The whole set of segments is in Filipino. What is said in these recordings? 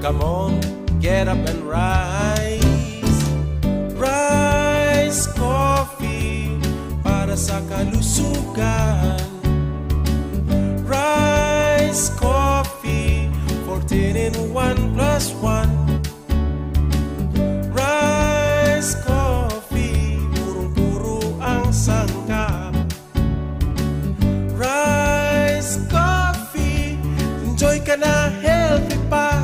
come on, get up and rise. Rise Coffee para sa kalusugan. Rise Coffee, 14 in 1 plus 1. Rise Coffee, purong-puro ang sangkap. Rise Coffee, enjoy ka na, healthy pa.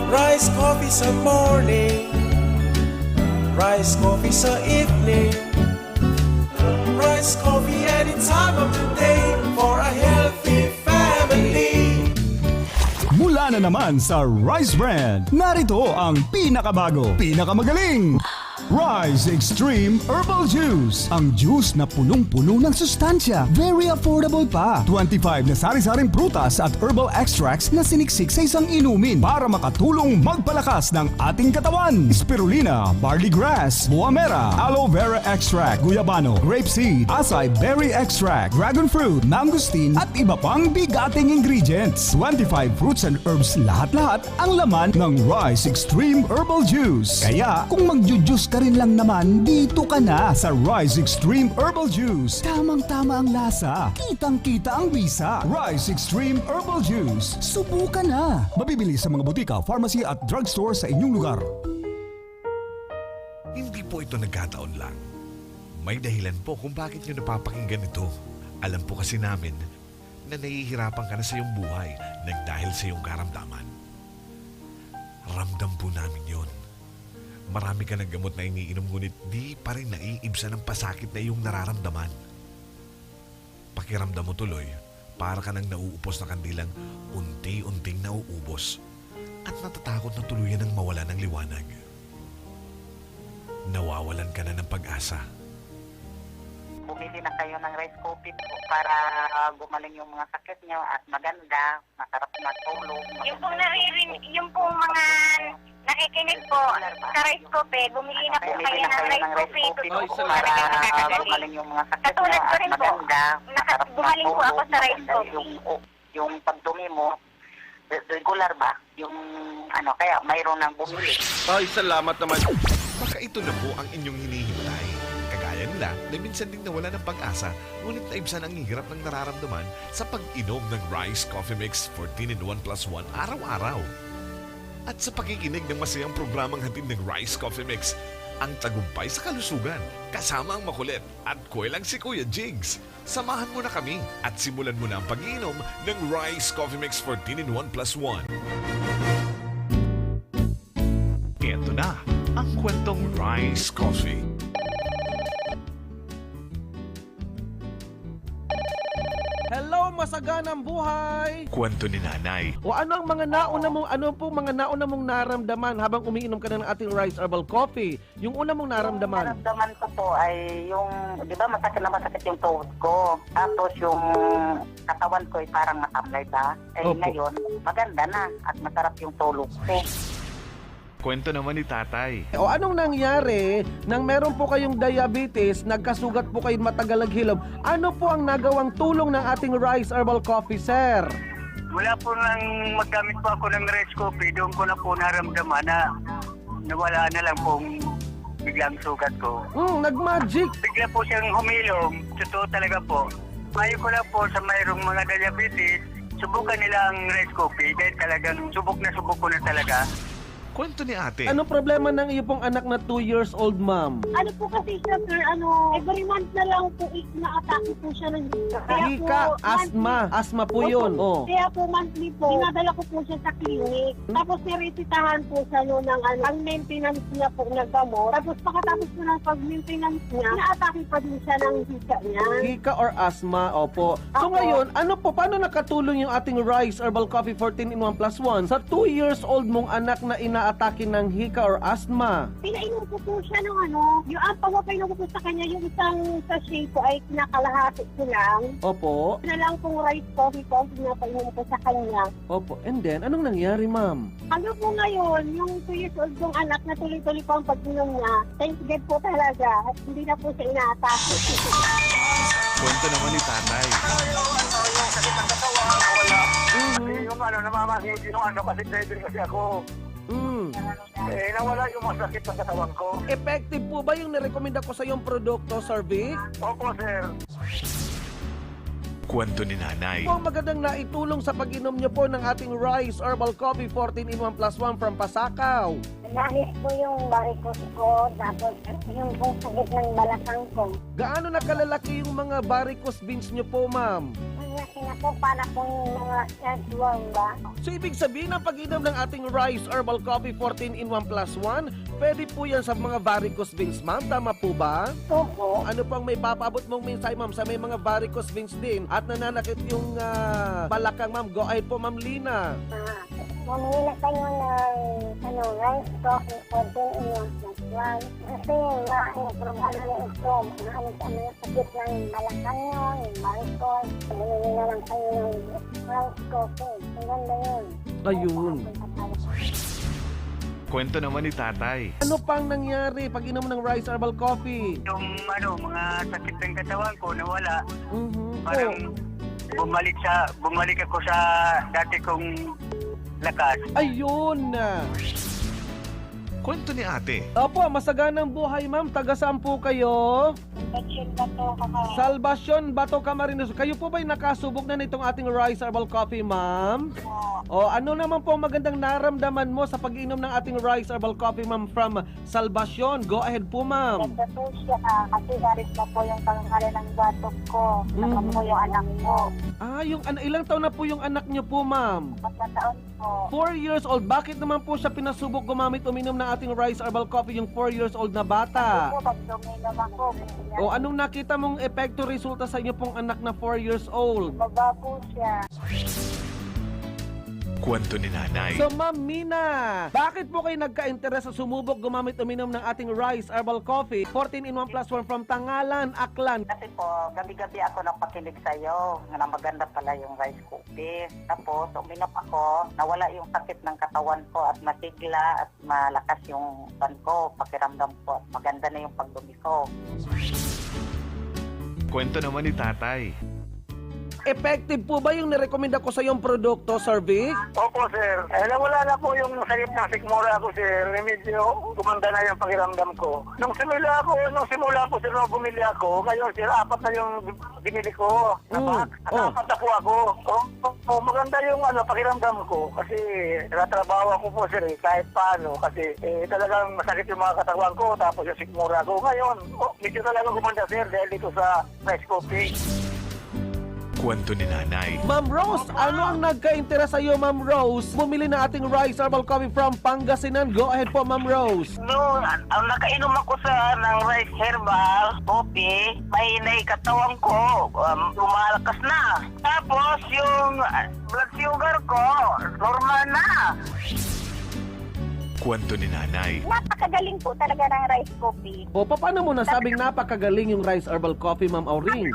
Rice coffee sa morning, rice coffee sa evening, rice coffee any time of the day for a healthy family. Mula na naman sa Rice Brand, narito ang pinakabago, pinakamagaling Rice Extreme Herbal Juice. Ang juice na punong-puno ng sustansya. Very affordable pa. 25 na sari-saring prutas at herbal extracts na siniksik sa isang inumin para makatulong magpalakas ng ating katawan. Spirulina, barley grass, buwa mera, aloe vera extract, guyabano, grapeseed, acai berry extract, dragon fruit, mangosteen at iba pang bigating ingredients. 25 fruits and herbs lahat-lahat ang laman ng Rice Extreme Herbal Juice. Kaya kung magjujuice ka rin lang naman, dito ka na sa Rice Extreme Herbal Juice. Tamang-tama ang lasa, kitang-kita ang bisa. Rice Extreme Herbal Juice. Subukan na. Mabibili sa mga butika, pharmacy at drugstore sa inyong lugar. Hindi po ito nagkataon lang. May dahilan po kung bakit nyo napapakinggan ito. Alam po kasi namin na nahihirapan ka na sa iyong buhay nang dahil sa iyong karamdaman. Ramdam po namin yon. Marami ka ng gamot na iniinom ngunit di pa rin naiibsan ang pasakit na iyong nararamdaman. Pakiramdam mo tuloy, para ka nang nauupos na kandilang unti-unting nauubos at natatakot na tuluyan ng mawala ng liwanag. Nawawalan ka na ng pag-asa. Bumili na kayo ng rice coffee para gumaling yung mga sakit nyo at maganda, masarap matulog. Yung pong naririnig, yung pong mga nakikinig po sa rice coffee, bumili na po kayo ng rice coffee. Totoo po talaga nakakagaling. Gumaling yung mga sakit nyo Katulad ko at rin po, maganda, masarap gumaling po ako sa rice matulog. coffee. Yung pagdumi mo, regular ba? Yung ano, kaya mayroon nang bumili. Ay, salamat naman. Baka ito na po ang inyong hinihintay. Kagaya nila na minsan ding nawala ng pag-asa ngunit naibsan ang hirap ng nararamdaman sa pag-inom ng Rice Coffee Mix 14 in 1 plus 1 araw-araw. At sa pakikinig ng masayang programang hatid ng Rice Coffee Mix, ang Tagumpay sa Kalusugan, kasama ang makulit at kuwelang si Kuya JIGGS. Samahan mo na kami at simulan mo na ang pag-inom ng Rice Coffee Mix 14 in 1 plus 1. Ito na ang kwentong Rice Coffee. Hello, masaganang buhay! Kwento ni Nanay. O ano ang mga nauna mong naramdaman habang umiinom ka na ng ating Rice Herbal Coffee? Yung una mong naramdaman? Naramdaman ko po ay yung, di ba masakit na masakit yung tuhod ko. Tapos yung katawan ko ay parang matamlay ba? Eh Opo. ngayon, maganda na at masarap yung tulog ko. Kwento naman ni Tatay. O anong nangyari nang meron po kayong diabetes, nagkasugat po kayo matagal naghilom? Ano po ang nagawang tulong ng ating Rice Herbal Coffee, sir? Mula po nang maggamit po ako ng rice coffee, doon ko na po naramdaman na nawala na lang pong biglang sugat ko. Nag-magic! Bigla po siyang humilom, totoo talaga po. Mayo ko lang po sa mayroong mga diabetes, subukan nila ang rice coffee dahil talagang subok ko na talaga. Kwento ni Ate. Ano problema ng iyo pong anak na 2 years old, ma'am? Ano po kasi siya, sir, every month na lang po na-atake po siya ng hika. Hika, asthma. Asthma po yun. Oh. Kaya po monthly po, dinadala ko po siya sa clinic. Tapos niresitahan po siya ang maintenance niya po ng gamot. Tapos pagkatapos po ng pag-maintenance niya, na-atake pa din siya ng hika niya. Hika or asthma, opo. So ngayon, paano nakatulong yung ating Rice Herbal Coffee 14 in 1 plus 1 sa 2 years old mong anak na inaatake ng hika or asthma? Pinainom ko po siya ng yung pagpapainom ko po sa kanya, yung isang sachet po ay kinakalahati ko lang. Opo. Na lang pong rice coffee po, pinapainom ko sa kanya. Opo. And then, anong nangyari, ma'am? Hanggang po ngayon, yung 2 years old kong anak na tuloy-tuloy po ang pag-inom niya, thank God po talaga, at hindi na po siya inaatake. Kwento naman ni Tatay. Yung sakit ng katawan, wala. Yung yung namamasid yung kasi driver kasi ako. Nawala yung masakit ng katawan ko. Effective po ba yung nirekomenda ko sa yung produkto, Sir Vic? Opo, sir. Kwento ni nanay. Po ang magandang naitulong sa pag-inom niyo po ng ating Rice Herbal Coffee 14-in-1 plus 1 from Pasakaw. Nahis po yung varicose ko, tapos yung pong sakit ng balakang ko. Gaano na kalalaki yung mga varicose veins niyo po, ma'am? Ang laki na po, para po yung mga earthworm ba? So ibig sabihin ang pag-inom ng ating Rice Herbal Coffee 14-in-1 plus 1, pwede po yan sa mga varicose veins, ma'am. Tama po ba? Opo. Ano pang may papaabot mong mensahe, ma'am, sa may mga varicose veins din at nananakit yung balakang, ma'am? Go ahead po, ma'am Lina. Mamili na kayo ng rice coffee 14-in-1 plus 1. Kasi problema na ito. Mahanap ang mga sakit ng balakang nyo, yung varicose. Mamili na lang kayo ng rice coffee. Ang ganda yun. Ayun. Kwento naman ni tatay. Ano pang nangyari pag inom ng Rice Herbal Coffee? Yung mga sakit ng katawan ko nawala. Mhm. Parang bumalik ako sa dati kong lakas. Ayun. Kwento ni ate. Opo, masaganang buhay, ma'am. Taga saan po kayo? Salvation ba to, kaka? Salvation, Bato, Camarines. Kayo po ba'y nakasubok na nitong ating Rice Herbal Coffee, ma'am? O ano naman po ang magandang naramdaman mo sa pag-inom ng ating Rice Herbal Coffee, ma'am, from Salvation? Go ahead po, ma'am. Ganda po siya, kasi garit na po yung pangalan ng batok ko. Saka po yung anak ko. Ilang taon na po yung anak niyo po, ma'am? 4 taon po. 4 years old. Bakit naman po siya pinasubok uminom ng ating Rice Herbal Coffee, yung 4 years old na bata? Ako, pag duminom ako, O anong nakita mong epekto resulta sa inyo pong anak na 4 years old? baba po siya. Kwento ni nanay. So Ma'am Mina, bakit po kayo nagka-interes sa sumubok uminom ng ating Rice Herbal Coffee 14-in-1 plus 1 from Tangalan, Aklan? Kasi po, gabi-gabi ako napakinig sa'yo na maganda pala yung rice coffee. Tapos, uminom ako, nawala yung sakit ng katawan ko at masigla at malakas yung pan ko, pakiramdam ko at maganda na yung pagdumi ko. Kwento naman ni tatay. Effective po ba yung nirekomenda ko sa yung produkto, Sir Vic? Opo, sir. Nawala na po yung sakit ng sikmura ko, sir. Medyo gumanda na yung pakiramdam ko. Nung simula po, sir, nung bumili ako, ngayon, sir, 4 na yung binili ko. Apat na po ako. Maganda yung pakiramdam ko. Kasi natatrabaho ako po, sir, kahit paano. Kasi talagang masakit yung mga katawan ko, tapos yung sikmura ko. Ngayon, medyo talaga gumanda, sir, dahil dito sa rice coffee. Kwento ni nanay. Ma'am Rose, ano ang nagka-interes sa iyo, Ma'am Rose? Bumili na ating Rice Herbal Coffee from Pangasinan. Go ahead po, Ma'am Rose. No, nakainom ako ng rice herbal coffee, may katawan ko, lumalakas na. Tapos yung blood sugar ko, normal na. Kwento ni nanay. Napakagaling po talaga ng rice coffee. O, paano mo nasabing napakagaling yung Rice Herbal Coffee, Ma'am Auring?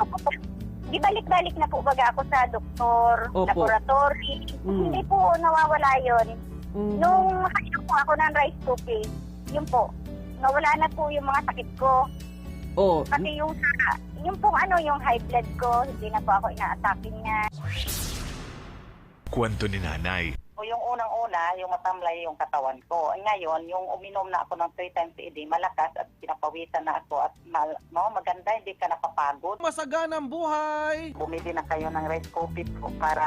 Di balik-balik na po baga ako sa doktor, Opo. laboratory. Hindi po nawawala yun. Nung nakainom po ako ng rice coffee, yun po, nawala na po yung mga sakit ko. O, Pati yung yung high blood ko, hindi na po ako ina-atake niya. Kwento ni nanay. O yung unang-una, yung matamlay yung katawan ko. Ngayon, yung uminom na ako ng 3 times a day, malakas at pinapawisan na ako at maganda, hindi ka napapagod. masaganang buhay! Bumili na kayo ng rice coffee po para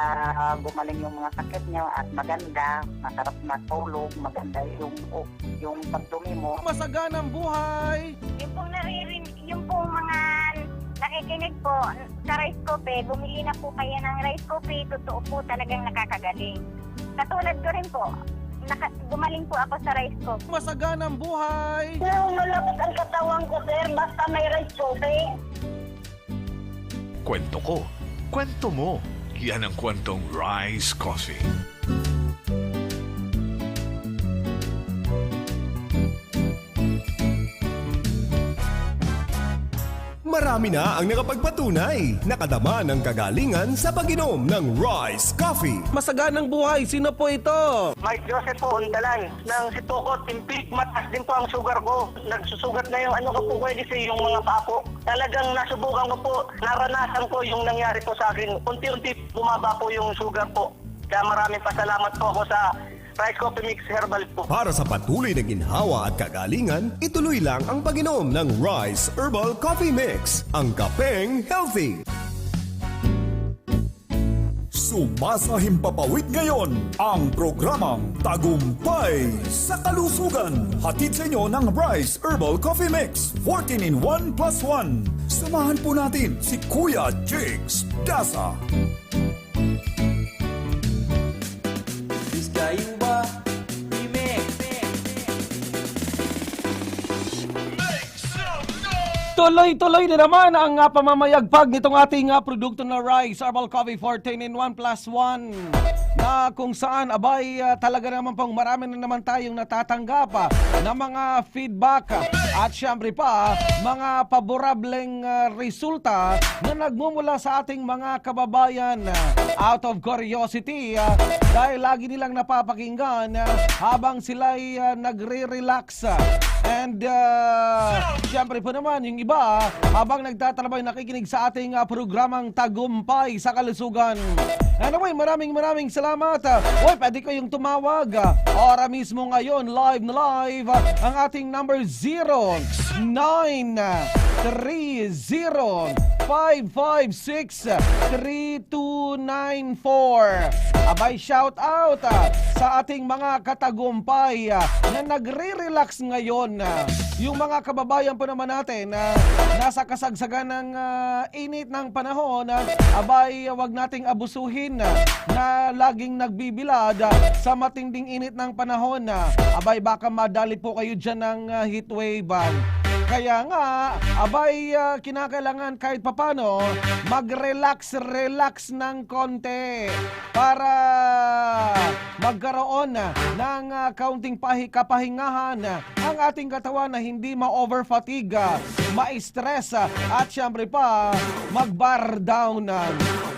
gumaling yung mga sakit niyo at maganda, masarap na tulog, maganda yung pagdumi mo. Masaganang buhay! Yung pong mga nakikinig po sa rice coffee, bumili na po kayo ng rice coffee, totoo po talagang nakakagaling. Katulad ko rin po, gumaling po ako sa rice coffee. Masaganang buhay! Malapit ang katawan ko, sir, basta may rice coffee. Kwento ko. Kwento mo. Yan ang kwentong Rice Coffee. Marami na ang nakapagpatunay, nakadama ng kagalingan sa pag-inom ng Rice Coffee. Masaganang buhay! Sino po ito? Mike Joseph po, Undalan. Nang Sipokot, Timpik, mataas din po ang sugar ko. Nagsusugat na yung ko po pwede sa yung mga papo. Talagang nasubukan ko po, naranasan ko yung nangyari po sa akin. Unti-unti bumaba po yung sugar po. Kaya maraming pasalamat po ako sa Rice Coffee Mix Herbal po. Para sa patuloy na ginhawa at kagalingan, ituloy lang ang pag-inom ng Rice Herbal Coffee Mix, ang kapeng healthy. Sumasahimpapawid ngayon ang programang Tagumpay sa Kalusugan. Hatid sa inyo ng Rice Herbal Coffee Mix 14 in 1 plus 1. Samahan po natin si Kuya JIGGS DAZA. Tuloy-tuloy na naman ang pamamayagpag nitong ating produkto na Rice Herbal Coffee 14 in 1 plus 1 na kung saan talaga naman pong marami na naman tayong natatanggap na mga feedback at syempre pa mga paborableng resulta na nagmumula sa ating mga kababayan out of curiosity dahil lagi nilang napapakinggan habang sila'y nagre-relax. And syempre po naman yung iba habang nagtatrabaho nakikinig sa ating programang Tagumpay sa Kalusugan. Anyway, maraming salamat. Uy, pwede ko yung tumawag. Ora mismo ngayon, live na live. Ang ating number 0930-556-3294. Abay, shout out sa ating mga katagumpay na nagre-relax ngayon. Yung mga kababayan po naman natin na nasa kasagsagan ng init ng panahon, abay, wag nating abusuhin na laging nagbibilad sa matinding init ng panahon. Abay, baka madali po kayo dyan ng heatwave. Kaya nga, abay, kinakailangan kahit papano mag-relax ng konti para magkaroon ng kaunting kapahingahan ang ating katawan na hindi ma-overfatigue, ma-stress at syempre pa mag-bar down.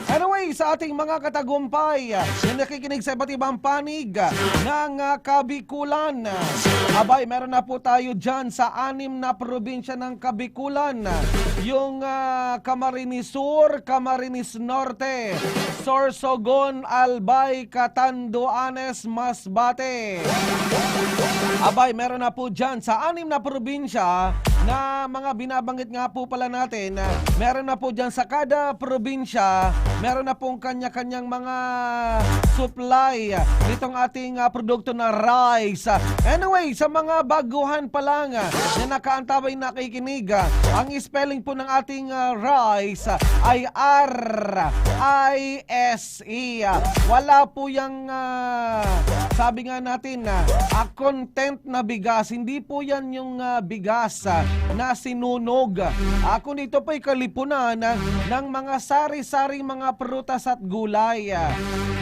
Anyway, sa ating mga katagumpay na nakikinig sa iba't ibang panig ng Kabikulan, abay, meron na po tayo dyan sa 6 na probinsya ng Kabikulan. Yung Camarines Sur, Camarines Norte, Sorsogon, Albay, Catanduanes, Masbate. Abay, meron na po dyan sa 6 na probinsya na mga binabanggit nga po pala natin. Meron na po dyan sa kada probinsya, meron na pong kanya-kanyang mga supply nitong ating produkto na rice. Anyway, sa mga baguhan pa lang na nakaantabay nakikinig, ang spelling po ng ating rice ay R-I-S-E. Wala po yung sabi nga natin content na bigas. Hindi po yan yung bigas na sinunog. Ako nito po'y kalipunan ng mga sari-saring mga prutas at gulay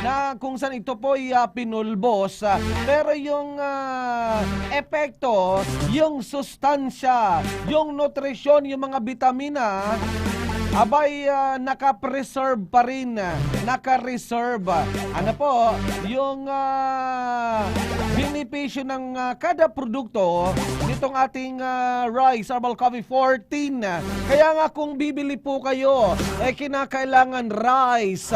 na kung saan ito po'y pinulbos. Pero yung epekto, yung sustansya, yung nutrisyon, yung mga vitamina, abay, naka-preserve pa rin. Naka-reserve. Ano po, yung benepisyo ng kada produkto nitong ating Rice Herbal Coffee 14. Kaya nga kung bibili po kayo, kinakailangan Rice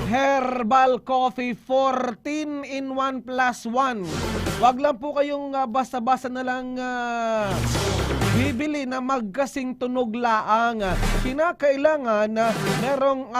Herbal Coffee 14 in 1 plus 1. Wag lang po kayong basta-basta na lang bibili na magkasing tunog laang. Kinakailangan merong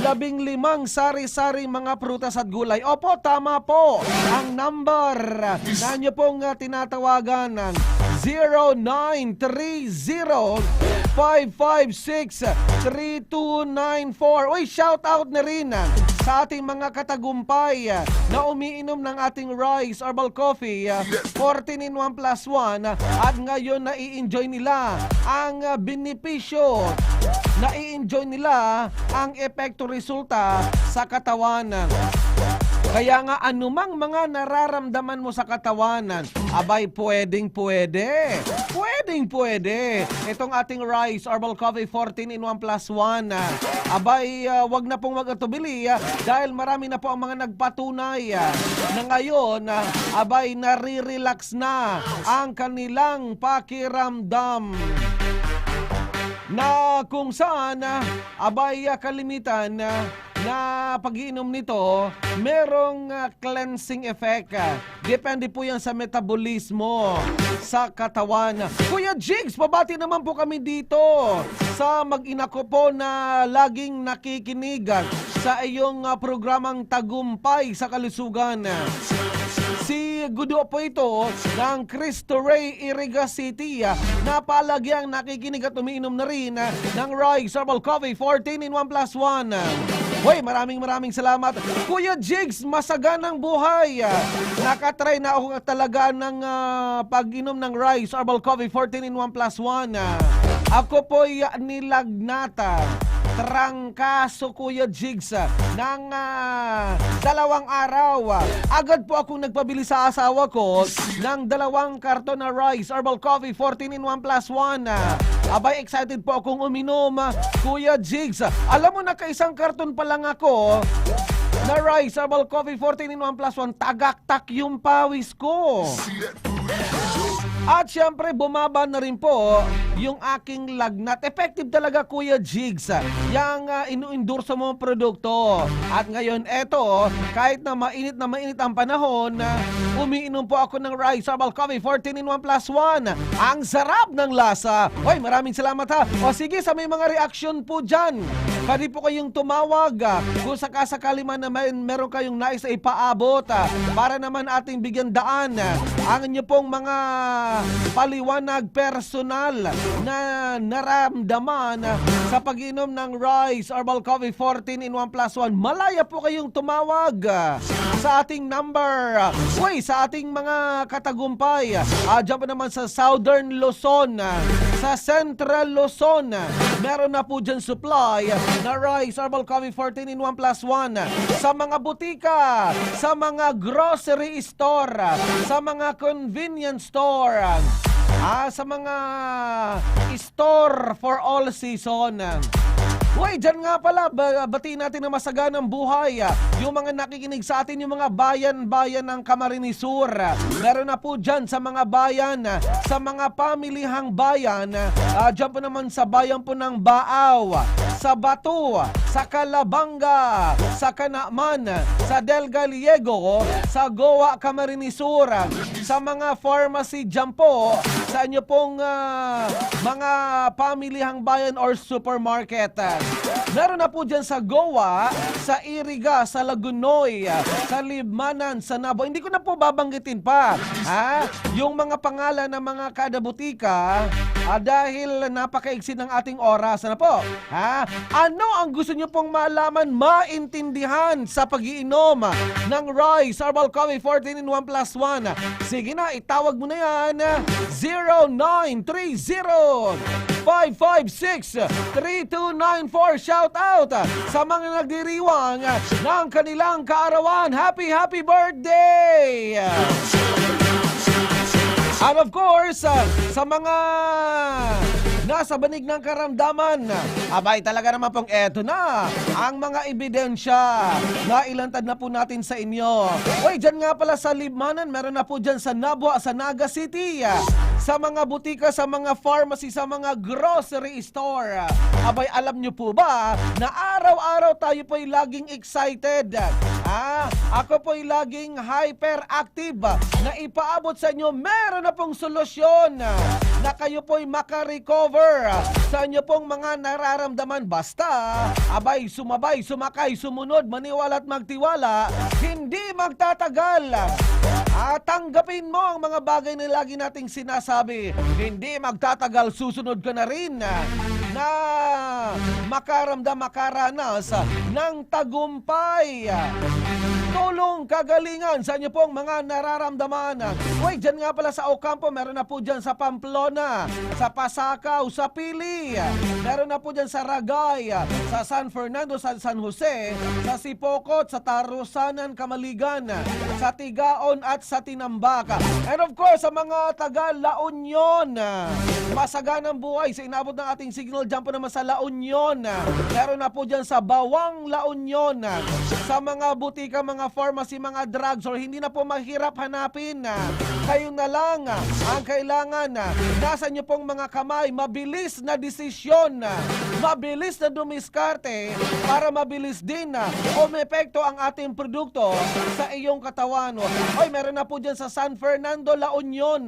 15 sari-sari mga prutas at gulay. Opo, tama po. Ang number na nyo pong tinatawagan ng 0930-556-3294. Uy, shout out na rin sa ating mga katagumpay na umiinom ng ating Rice Herbal Coffee 14 in 1 plus 1 at ngayon nai-enjoy nila ang benepisyo, nai-enjoy nila ang epekto resulta sa katawan. Kaya nga anumang mga nararamdaman mo sa katawan, abay pwedeng-pwede. Pwedeng-pwede. Itong ating Rice Herbal Coffee 14 in 1 plus 1. Abay, wag na pong mag-atubili dahil marami na po ang mga nagpatunay na ngayon, abay, nare-relax na ang kanilang pakiramdam. Na kung saan, abay, kalimitan na pag-iinom nito, merong cleansing effect. Depende po yan sa metabolismo sa katawan. Kuya Jigs, pabati naman po kami dito sa mag-ina ko po na laging nakikinig sa iyong programang Tagumpay sa Kalusugan. Si Gudo po ito ng Cristo Rey, Iriga City na palagyang nakikinig at umiinom na rin ng Rice Herbal Coffee 14 in 1 plus 1. Hoy, maraming salamat. Kuya Jigs, masaganang buhay. Nakatry na ako talaga ng pag-inom ng Rice Herbal Coffee 14 in 1 plus 1. Ako po'y nilagnata. Trangkaso, Kuya Jigs, ng 2 araw. Agad po akong nagpabili sa asawa ko ng 2 karton na Rice Herbal Coffee 14 in 1 plus 1. Abay, excited po akong uminom, Kuya Jigs. Alam mo, naka-1 karton pa lang ako na Rice Herbal Coffee 14 in 1 plus 1. Tagaktak yung pawis ko. At syempre, bumaba na rin po yung aking lagnat. Effective talaga, Kuya Jigs, yung inu-endorse mo produkto. At ngayon, eto, kahit na mainit ang panahon, umiinom po ako ng Rice Herbal Coffee 14 in 1 plus 1. Ang sarap ng lasa. Hoy, maraming salamat ha. O sige, sa may mga reaksyon po dyan, pwede po kayong tumawag kung sakasakali man na meron kayong nais na ipaabot para naman ating bigyan daan ang inyo pong mga paliwanag personal na naramdaman sa pag-inom ng Rice Herbal Coffee 14 in 1 plus 1. Malaya po kayong tumawag sa ating number. Uy, sa ating mga katagumpay. Diyan pa naman sa Southern Luzon, sa Central Luzon, meron na po dyan supply na Rice Herbal Coffee 14 in 1 plus 1. Sa mga butika, sa mga grocery store, sa mga convenience store, sa mga store for all season. Uy, dyan nga pala, batiin natin na masaganang buhay yung mga nakikinig sa atin, yung mga bayan-bayan ng Camarines Sur. Meron na po dyan sa mga bayan, sa mga pamilihang bayan, dyan po naman sa bayan po ng Baaw, sa Batu, sa Calabanga, sa Canaaman, sa Del Gallego, sa Goa, Camarines Sur, sa mga pharmacy dyan po, sa inyo pong mga pamilihang bayan or supermarket. Meron na po dyan sa Goa, sa Iriga, sa Lagunoy, sa Libmanan, sa Nabo. Hindi ko na po babanggitin pa yung mga pangalan ng mga kada butika dahil napakaigsi ng ating oras. Ano po? Ano ang gusto nyo pong malaman, maintindihan sa pag-iinom ng Rice Herbal Coffee 14 in 1 plus 1? Sige na, itawag mo na yan. 0930-556-3294. Shout out sa mga nagdiriwang ng kanilang kaarawan. Happy birthday! And of course, sa mga nasa banig ng karamdaman, abay talaga naman pong eto na ang mga ebidensya na ilantad na po natin sa inyo. Uy, dyan nga pala sa Libmanan, meron na po dyan sa Nabwa, sa Naga City, sa mga butika, sa mga pharmacy, sa mga grocery store. Abay, alam nyo po ba na araw-araw tayo po'y laging excited? Ako po'y laging hyperactive na ipaabot sa inyo. Meron na pong solusyon na kayo po'y makarecover sa inyo pong mga nararamdaman. Basta, abay, sumabay, sumakay, sumunod, maniwala at magtiwala, hindi magtatagal. Tanggapin mo ang mga bagay na lagi nating sinasabi. Hindi magtatagal, susunod ka na rin na makaramdam, makaranas ng tagumpay. Tulong, kagalingan sa inyo pong mga nararamdaman. Uy, dyan nga pala sa Ocampo, meron na po dyan sa Pamplona, sa Pasacao, sa Pili. Meron na po dyan sa Ragay, sa San Fernando, sa San Jose, sa Sipocot, sa Tarusanan, Kamaligan, sa Tigaon at sa Tinambak. And of course, sa mga taga La Union, masaganang buhay sa inabot ng ating signal. Dyan po naman sa La Union. Meron na po dyan sa Bawang La Union, sa mga butika, mga pharmacy, pharmacy, mga drugs, or hindi na po mahirap hanapin. Kayo na lang ang kailangan. Nasa nyo pong mga kamay, mabilis na desisyon, mabilis na dumiskarte para mabilis din umepekto ang ating produkto sa iyong katawan. Oy, meron na po dyan sa San Fernando, La Union,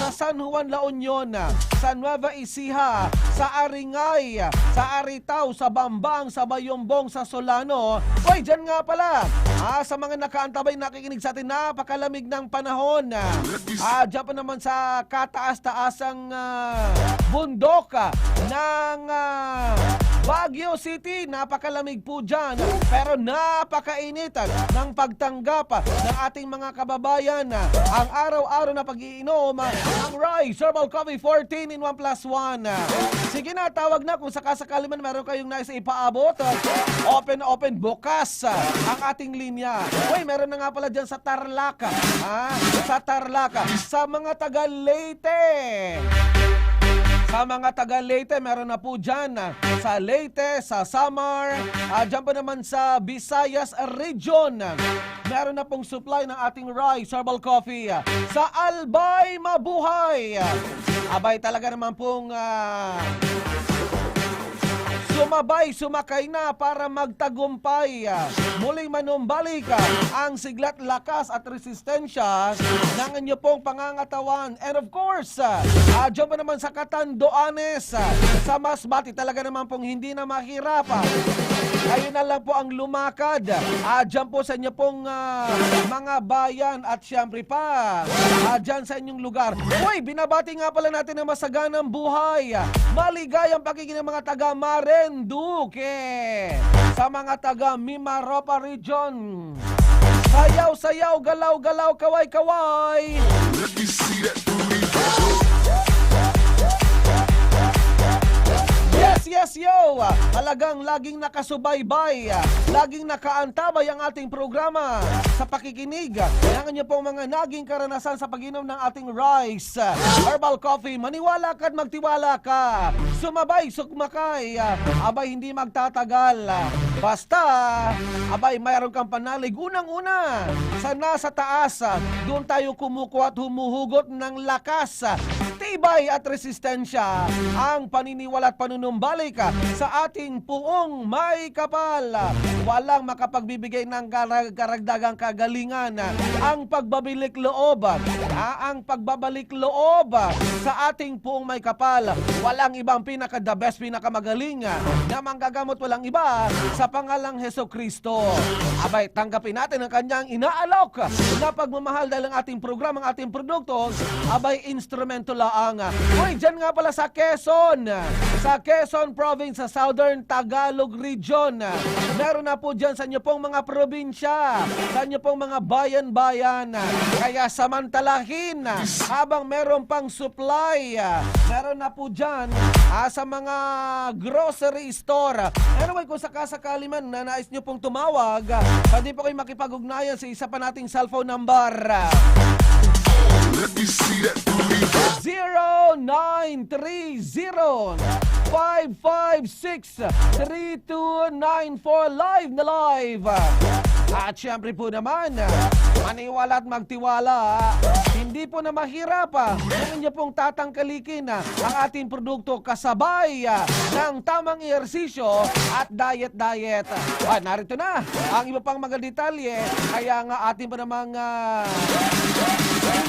sa San Juan, La Union, sa Nueva Ecija, sa Aringay, sa Aritao, sa Bambang, sa Bayombong, sa Solano. Oy, dyan nga pala, sa mga nakaantabay nakikinig sa atin, napakalamig ng panahon. Dyan pa naman sa kataas-taasang bundok ng Baguio City, napakalamig po dyan, pero napakainit ng pagtanggap ng ating mga kababayan. Ang araw-araw na pag-iinom ng Rice Herbal Coffee 14 in 1 plus 1. Sige na, tawag na kung sakasakali man meron kayong nais ipaabot. Open bukas ang ating linya. Uy, meron na nga pala dyan sa Tarlac. Sa Tarlac, sa mga taga Leyte. Sa mga taga Leyte, meron na po dyan sa Leyte, sa Samar, dyan pa naman sa Visayas Region. Meron na pong supply ng ating Rice Herbal Coffee. Sa Albay, mabuhay! Abay talaga naman pong sumakay na para magtagumpay. Muling manumbalik ang siglat, lakas at resistensya ng inyo pong pangangatawan. And of course, dyan pa naman sa Catanduanes, sa Masbate, talaga naman pong hindi na mahirap. Kayo na lang po ang lumakad. Dyan po sa inyo pong mga bayan at syempre pa, dyan sa inyong lugar. Uy, binabati nga pala natin ang masaganang buhay. Maligayang pakikinggan ng mga taga Marinduque, sa mga taga Mimaropa Region. Sayaw-sayaw, galaw-galaw, kaway-kaway. Let me see that booty. Yes, yo! Talagang laging nakasubaybay, laging nakaantabay ang ating programa sa pakikinig ng inyo pong mga naging karanasan sa pag-inom ng ating Rice Herbal Coffee. Maniwala ka at magtiwala ka. Sumabay, sukmakay, abay hindi magtatagal. Basta, abay mayroon kang panalig. Unang-una, sa nasa taas, doon tayo kumukuha at humuhugot ng lakas, tibay at resistensya, ang paniniwala at panunumbalik sa ating puong may kapal. Walang makapagbibigay ng karagdagang kagalingan. Ang pagbabalik loob, ang pagbabalik loob sa ating puong may kapal. Walang ibang pinaka-the best, pinakamagaling na manggagamot, walang iba sa pangalang Hesukristo. Abay, tanggapin natin ang kanyang inaalok na pagmamahal dahil ang ating programa, ang ating produkto, abay, instrumento laang. Uy, dyan nga pala sa Quezon, Province, sa Southern Tagalog Region. Meron na po dyan sa inyo pong mga probinsya, sa inyo pong mga bayan-bayan. Kaya samantalahin habang meron pang supply. Meron na po dyan sa mga grocery store. Anyway, kung sakasakali man na nais nyo pong tumawag, pwede po kayo makipag-ugnayan sa isa pa nating cellphone number. Let me see that booty. 0930-556-3294. Live na live. At syempre po naman, maniwala at magtiwala. Hindi po na mahirap kung inyo pong tatangkalikin ang ating produkto kasabay ng tamang ehersisyo at diet. Narito na ang iba pang mga detalye. Kaya nga atin pa namang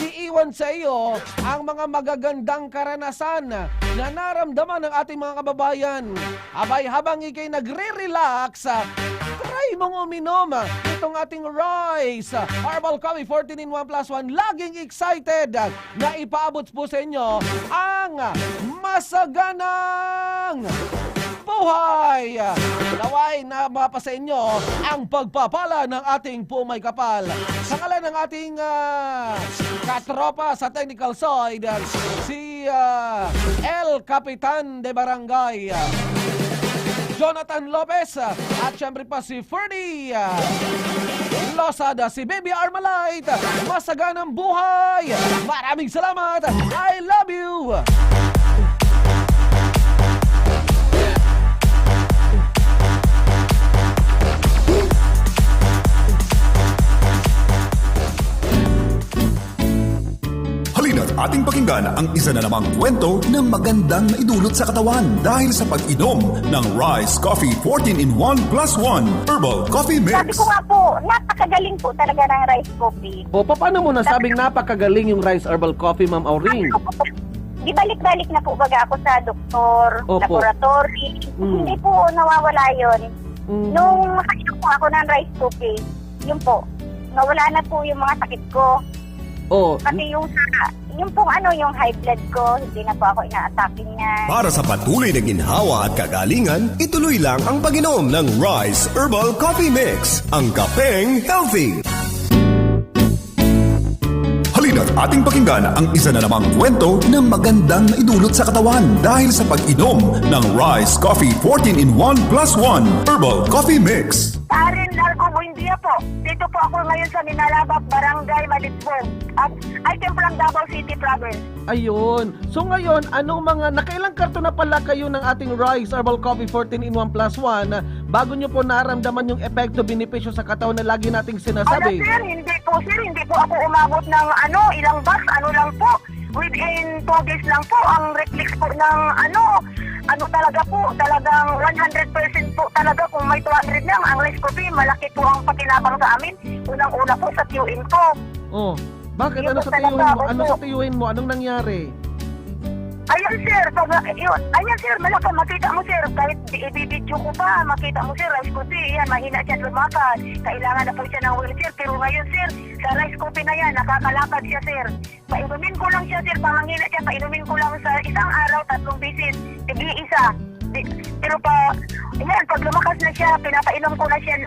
iniiwan sa iyo ang mga magagandang karanasan na naramdaman ng ating mga kababayan. Abay, habang ikay nagre-relax, try mong uminom itong ating Rice Herbal Coffee 14 in 1 plus 1. Laging excited na ipaabot po sa inyo ang masaganang buhay. Naway na mapasa inyo ang pagpapala ng ating pumay kapal. Sa ngalan ng ating katropa sa technical side, si El Capitan de Barangay Jonathan Lopez, at syempre pa si Ferdy Losada, si Baby Armalite. Masaganang buhay. Maraming salamat. I love you. Halina't ating pakinggan ang isa na namang kwento na magandang naidulot sa katawan dahil sa pag-inom ng Rice Coffee 14-in-1 plus 1 Herbal Coffee Sabi Mix. ko nga po, napakagaling po talaga ng rice coffee. O, paano mo nasabing napakagaling yung Rice Herbal Coffee, Ma'am Auring? Di balik-balik na po baga ako sa doktor, Opo. laboratory. Hindi po nawawala yun. Nung makainom po ako ng rice coffee, yun po, nawala na po yung mga sakit ko. O, Kasi yung pong yung high blood ko, hindi na po ako ina-attacking niya. Para sa patuloy na ginhawa at kagalingan, ituloy lang ang pag-inom ng Rice Herbal Coffee Mix, ang kapeng healthy. Halina't ating pakinggan ang isa na namang kwento na magandang naidulot sa katawan dahil sa pag-inom ng Rice Coffee 14-in-1 plus 1 Herbal Coffee Mix. Karen Largo Buendia po. Dito po ako ngayon sa Minalabak, Barangay Malitbog. At I came from Davao City Province. ayun. So ngayon, anong mga, nakailang karton na pala kayo ng ating Rice Herbal Coffee 14-in-1 plus 1 bago nyo po naramdaman yung epekto, benepisyo sa katawan na lagi nating sinasabi? Sir, hindi po ako umabot ng ilang box, lang po. Within 2 days lang po, ang reflex po ng talagang 100% po talaga kung may 200 lang. Ang rice coffee, malaki po ang pakinabang sa amin. Unang-una po sa tiyuin ko. Oh, bakit? Yun Ano po sa tiyuhin talaga, mo? Ano opo. sa tiyuhin mo? Anong nangyari? Ayan sir, ayan sir, malaka, makita mo sir, kahit i-video ko pa, makita mo sir, rice coffee, yan, mahina siya lumakad, kailangan na po siya ng wheelchair, pero ngayon sir, sa rice coffee na yan, nakakalakad siya sir, painumin ko lang siya sir, pamangina siya, painumin ko lang sa isang araw, 3 beses, tig-iisa, pero yan, pag lumakas na siya, pinapainom ko na siya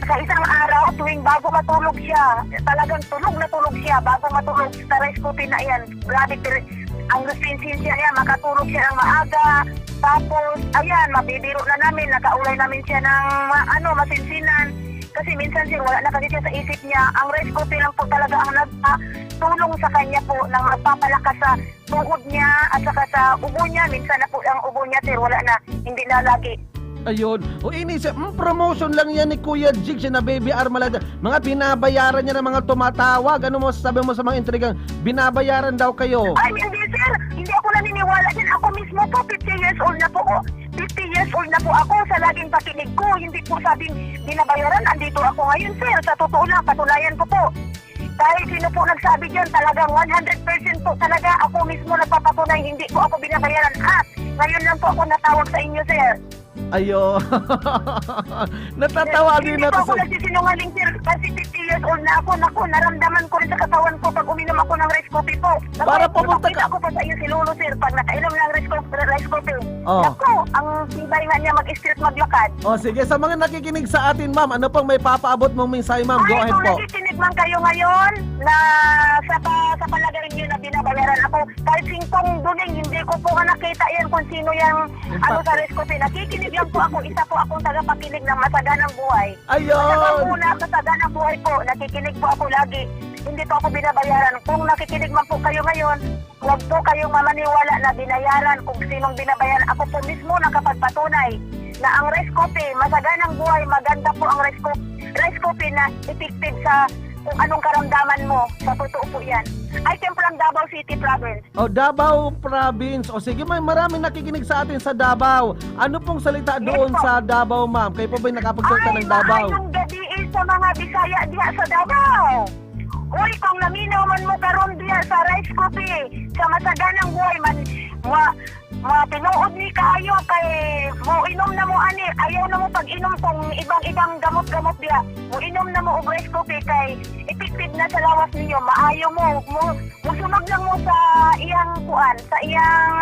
sa isang araw, tuwing bago matulog siya, talagang tulog siya, bago matulog sa rice coffee na yan, grabe, ang resistensya niya, makatulog siya ng maaga. Tapos, ayan, mabibiro na namin, nakaulay namin siya ng masinsinan. Kasi minsan sir, wala na kasi siya sa isip niya. Ang rice coffee lang po talaga ang nagtulong sa kanya po ng magpapalakas sa tuhod niya at saka sa ubo niya. Minsan na po ang ubo niya sir, wala na, hindi na lagi. Ayun. O inisip, promotion lang yan ni Kuya JIGGS na Baby Armalada. Mga binabayaran niya ng mga tumatawag. Ano mo sabi mo sa mga intrigang binabayaran daw kayo? Ay, hindi sir, hindi ako naniniwala din. Ako mismo po, 50 years old na po ako. 50 years old na po ako sa laging pakinig ko. Hindi po sabing binabayaran. Andito ako ngayon sir. Sa totoo lang, patunayan ko po. Kahit sino po nagsabi dyan, talagang 100% po talaga ako mismo nagpapatunay. Hindi po ako binabayaran. Ngayon lang po ako natawag sa inyo sir. Ayun. Natatawagin na Hindi to po ako nagsisinungaling sir. Kasi 50 years old na ako. Naku, naramdaman ko rin sa katawan ko pag uminom ako ng rice coffee po. Para pumunta ka. Ako pa sa iyo si Lolo sir. Pag nakainom ng rice coffee. Oh. Naku, ang tibay nga niya mag-street maglakad. O sige, sa mga nakikinig sa atin ma'am, ano pang may papaabot mong mensahe ma'am? Go ahead kung po. nakikinig man kayo ngayon na sa palagarin niyo na binabayaran ako, kahit 5 duling, hindi ko po nakita yan kung sino yung sa rice coffee. Nakikinig lang po ako. Isa po akong tagapakinig ng masaganang buhay. Ayun. Masaganang buhay po. Nakikinig po ako lagi. Hindi po ako binabayaran. Kung nakikinig man po kayo ngayon, huwag po kayong mamaniwala na binayaran kung sinong binabayaran. Ako po mismo nakapagpatunay na ang rice coffee, masaganang buhay, maganda po ang rice coffee na effective sa kung anong karamdaman mo. Sa totoo po yan. I came from Davao City Province. O Davao Province. O sige, may maraming nakikinig sa atin sa Davao. Ano pong salita doon po. sa Davao ma'am? Kayo po ba'y nakapagsalita ng Davao? Maayong gabi sa mga Bisaya diha sa Davao. Uy, kung naminaw man mo karon diha sa rice coffee, sa masaganang buhay man, pinuod ni kaayo kay mo inom na mo ani, ayaw na mo pag-inom kung ibang gamot-gamot diha. Mo inom na mo og rice coffee kay effective na sa lawas ninyo. Maayo mo sunog lang mo sa iyang kuan, sa iyang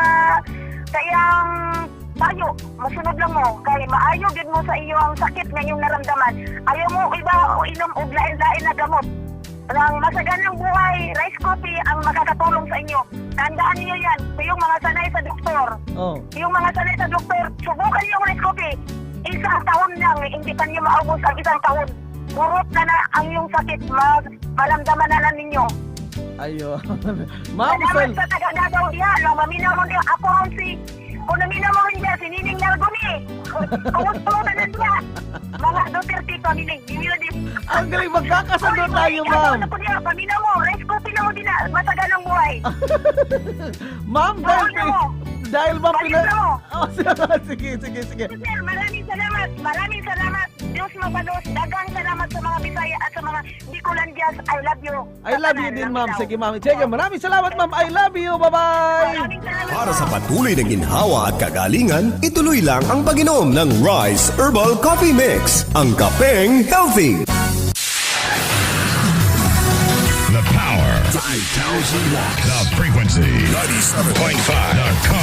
tayo, masunod lang mo kay maayo gid mo sa iyo ang sakit nga inyong naramdaman. Ayaw mo iba o inom og lain-lain na gamot. Ang masaganang buhay, rice coffee ang makakatulong sa inyo. Tandaan niyo yan. Yung mga sanay sa doktor. Oh. Yung mga sanay sa doktor, subukan yung rice coffee. Isang taon lang, hindi pa niyo maubos ang isang taon. Purot na ang yung sakit, malamdaman na lang ninyo. Ayun. Ma'am, Salamat sa taga-Davao diyan. Maminaw mo diyan. Ako si Kung namina mo rin niya, sinining Nalguni. Kumusta mo na niya? Mga Duterte, pamiling. Dimila din. Ang galing, magkakasundo tayo, ma'am. Ano po niya, pamina mo. Rice coffee na mo din na. Masagan ang buhay. Ma'am, dahil ma'am Balik na mo. Oh, sige. Sir, maraming salamat. Maraming salamat. Diyos mapalos. Dagang salamat sa mga Bisaya at sa mga Bicolandians. I love you. I love you din, ma'am. Sige, ma'am. Sige, maraming salamat, ma'am. I love you. Bye-bye. Maraming salamat. Para sa patuloy na ginhawa at kagalingan, ituloy lang ang pag-inom ng Rice Herbal Coffee Mix, ang kapeng healthy. The power. 5,000 watts. The frequency. 97.5. The